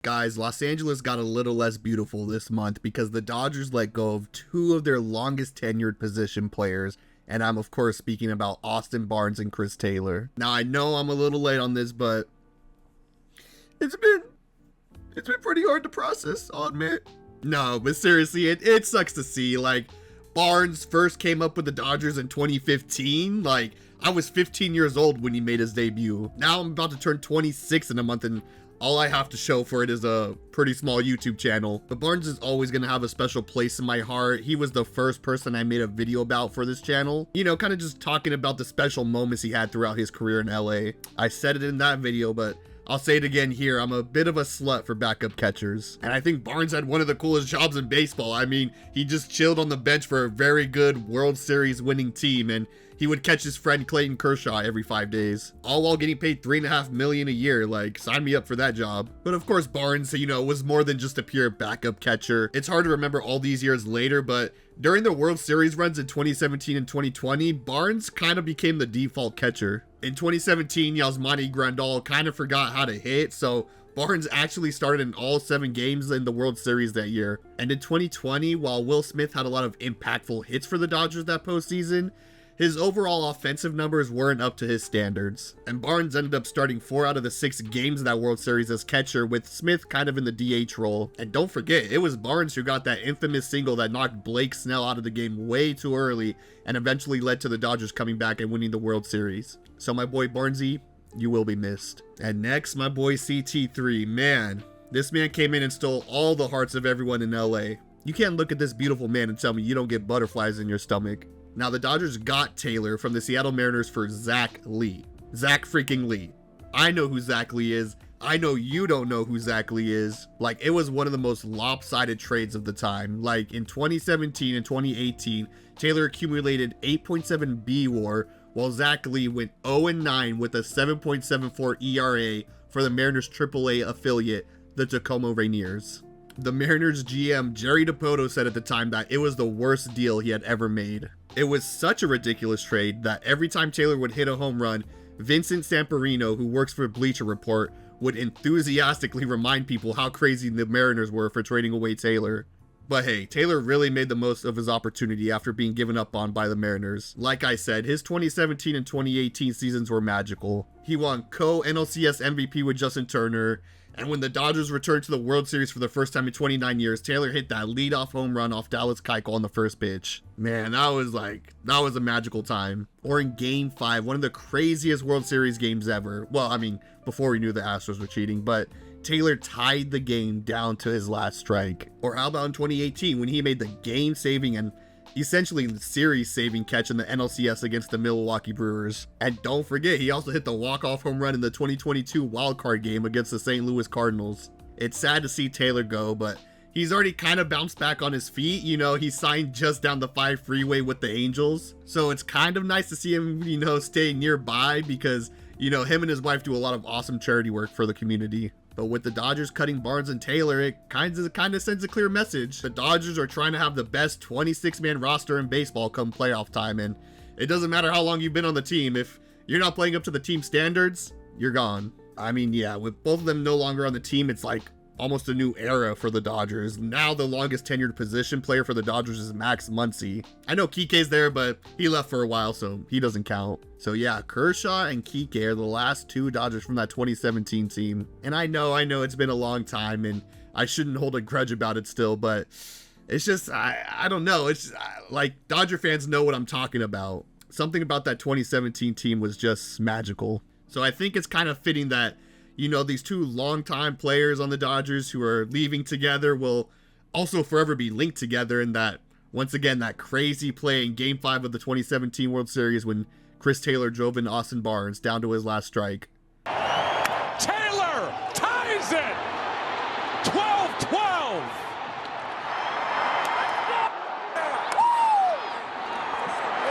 Guys, Los Angeles got a little less beautiful this month because the Dodgers let go of two of their longest tenured position players, and I'm of course speaking about Austin Barnes and Chris Taylor. Now I know I'm a little late on this, but it's been pretty hard to process, I'll admit. No, but seriously, it sucks to see. Like, Barnes first came up with the Dodgers in 2015. Like, I was 15 years old when he made his debut. Now I'm about to turn 26 in a month, and all I have to show for it is a pretty small YouTube channel. But Barnes is always going to have a special place in my heart. He was the first person I made a video about for this channel. You know, kind of just talking about the special moments he had throughout his career in LA. I said it in that video, but I'll say it again here. I'm a bit of a slut for backup catchers. And I think Barnes had one of the coolest jobs in baseball. I mean, he just chilled on the bench for a very good World Series winning team, and he would catch his friend Clayton Kershaw every 5 days, all while getting paid $3.5 million a year. Like, sign me up for that job. But of course, Barnes, you know, was more than just a pure backup catcher. It's hard to remember all these years later, but during the World Series runs in 2017 and 2020, Barnes kind of became the default catcher. In 2017, Yasmani Grandal kind of forgot how to hit, so Barnes actually started in all 7 games in the World Series that year. And in 2020, while Will Smith had a lot of impactful hits for the Dodgers that postseason, his overall offensive numbers weren't up to his standards, and Barnes ended up starting 4 out of the 6 games of that World Series as catcher, with Smith kind of in the DH role. And don't forget, it was Barnes who got that infamous single that knocked Blake Snell out of the game way too early and eventually led to the Dodgers coming back and winning the World Series. So my boy Barnesy, you will be missed. And next, my boy CT3. Man, this man came in and stole all the hearts of everyone in LA. You can't look at this beautiful man and tell me you don't get butterflies in your stomach. Now, the Dodgers got Taylor from the Seattle Mariners for Zach Lee. Zach freaking Lee. I know who Zach Lee is. I know you don't know who Zach Lee is. Like, it was one of the most lopsided trades of the time. Like, in 2017 and 2018, Taylor accumulated 8.7 B-WAR, while Zach Lee went 0-9 with a 7.74 ERA for the Mariners AAA affiliate, the Tacoma Rainiers. The Mariners GM Jerry DiPoto said at the time that it was the worst deal he had ever made. It was such a ridiculous trade that every time Taylor would hit a home run, Vincent Samperino, who works for Bleacher Report, would enthusiastically remind people how crazy the Mariners were for trading away Taylor. But hey, Taylor really made the most of his opportunity after being given up on by the Mariners. Like I said, his 2017 and 2018 seasons were magical. He won co-NLCS MVP with Justin Turner, and when the Dodgers returned to the World Series for the first time in 29 years, Taylor hit that leadoff home run off Dallas Keuchel on the first pitch. Man, that was a magical time. Or in Game 5, one of the craziest World Series games ever. Well, I mean, before we knew the Astros were cheating, but Taylor tied the game down to his last strike. Or how about in 2018 when he made the game-saving and essentially the series-saving catch in the NLCS against the Milwaukee Brewers. And don't forget, he also hit the walk-off home run in the 2022 wildcard game against the St. Louis Cardinals. It's sad to see Taylor go, but he's already kind of bounced back on his feet. You know, he signed just down the 5 freeway with the Angels. So it's kind of nice to see him, you know, stay nearby because, you know, him and his wife do a lot of awesome charity work for the community. But with the Dodgers cutting Barnes and Taylor, it kind of sends a clear message. The Dodgers are trying to have the best 26-man roster in baseball come playoff time, and it doesn't matter how long you've been on the team. If you're not playing up to the team standards, you're gone. I mean, yeah, with both of them no longer on the team, it's like almost a new era for the Dodgers. Now the longest tenured position player for the Dodgers is Max Muncy. I know Kike's there, but he left for a while, so he doesn't count. So yeah, Kershaw and Kike are the last 2 Dodgers from that 2017 team. And I know it's been a long time, and I shouldn't hold a grudge about it still, but it's just, I don't know. It's like Dodger fans know what I'm talking about. Something about that 2017 team was just magical. So I think it's kind of fitting that, you know, these 2 longtime players on the Dodgers who are leaving together will also forever be linked together, in that, once again, that crazy play in Game 5 of the 2017 World Series when Chris Taylor drove in Austin Barnes down to his last strike.